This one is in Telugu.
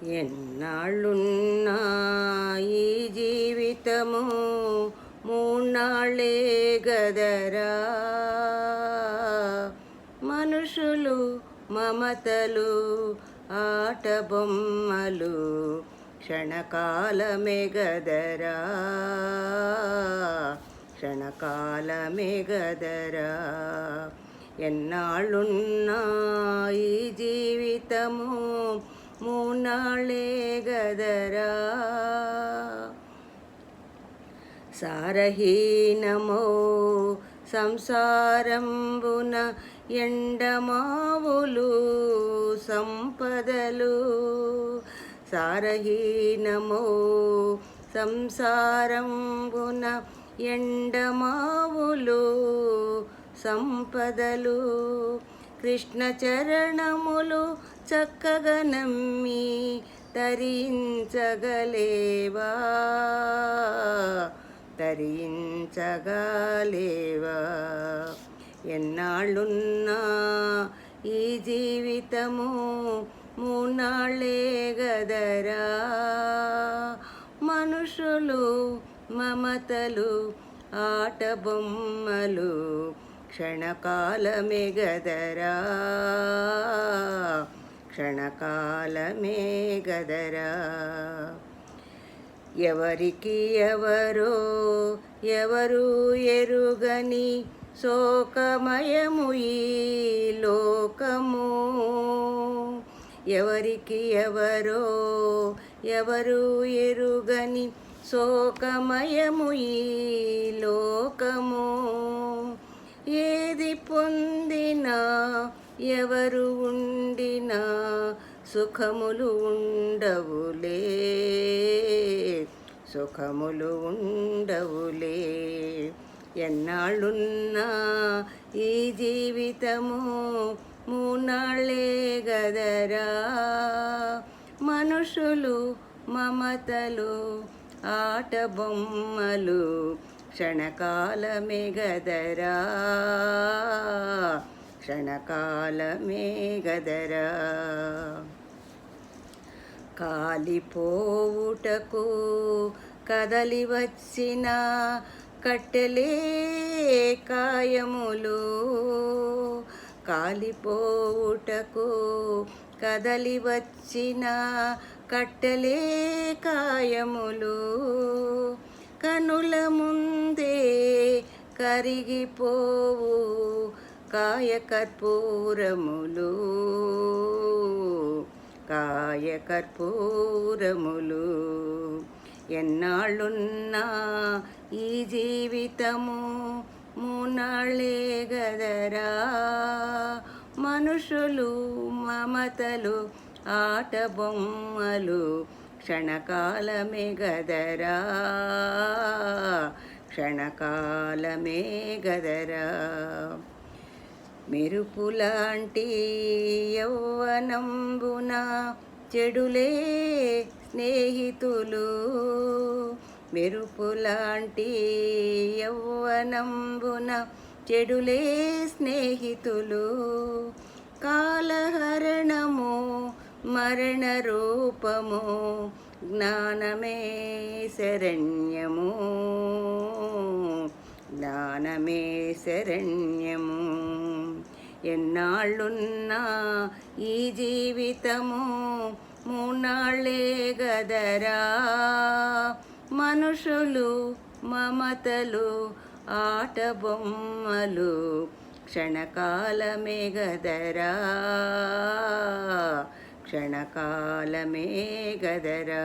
ఎన్నాళ్ళున్నా ఈ జీవితము మూన్నాళ్ళే గదరా. మనుషులు మమతలు ఆట బొమ్మలు క్షణకాలమే గదరా, క్షణకాలమే గదరా. ఎన్నాళ్ళున్నా ఈ జీవితము మూన్నాళ్ళే గదరా. సారహీనమో సంసారంబున ఎండమావులు సంపదలు. సారహీనమో సంసారంబున ఎండమావులు సంపదలు. కృష్ణ చరణములు చక్కగా నమ్మి తరించగలేవా, తరించగలేవా. ఎన్నాళ్ళున్నా ఈ జీవితము మూన్నాళ్ళే గదరా. మనుషులు మమతలు ఆట బొమ్మలు క్షణకాలమే గదరా, క్షణకాలమే గదరా. ఎవరికి ఎవరో ఎవరు ఎరుగని శోకమయము ఈ లోకము. ఎవరికి ఎవరో ఎవరు ఎరుగని శోకమయము ఈ లోకము. ఏది పొందినా ఎవరు ఉండినా సుఖములు ఉండవులే, సుఖములు ఉండవులే. ఎన్నాళ్ళున్నా ఈ జీవితము మూన్నాళ్ళే గదరా. మనుషులు మమతలు ఆట బొమ్మలు క్షణకాలమే గదరా, క్షణకాలమే గదరా. కాలిపోవుటకు కదలి వచ్చిన కట్టెలే కాయములు. కాలిపోవుటకు కదలి వచ్చిన కట్టెలే కాయములు. కనుల ముందే కరిగిపోవు కాయకర్పూరములు, కాయకర్పూరములు. ఎన్నాళ్ళున్నా ఈ జీవితము మూన్నాళ్ళే గదరా. మనుషులు మమతలు ఆట బొమ్మలు క్షణకాలమే గదరా, క్షణకాలమే గదరా. మెరుపులాంటి యౌవనంబున చెడులే స్నేహితులు. మెరుపులాంటి యౌవనంబున చెడులే స్నేహితులు. కాలహరణము మరణ రూపము జ్ఞానమే శరణ్యము, జ్ఞానమే శరణ్యము. ఎన్నాళ్ళున్నా ఈ జీవితము మూన్నాళ్ళే గదరా. మనుషులు మమతలు ఆట బొమ్మలు క్షణకాలమే గదరా, క్షణకాలమే గదరా.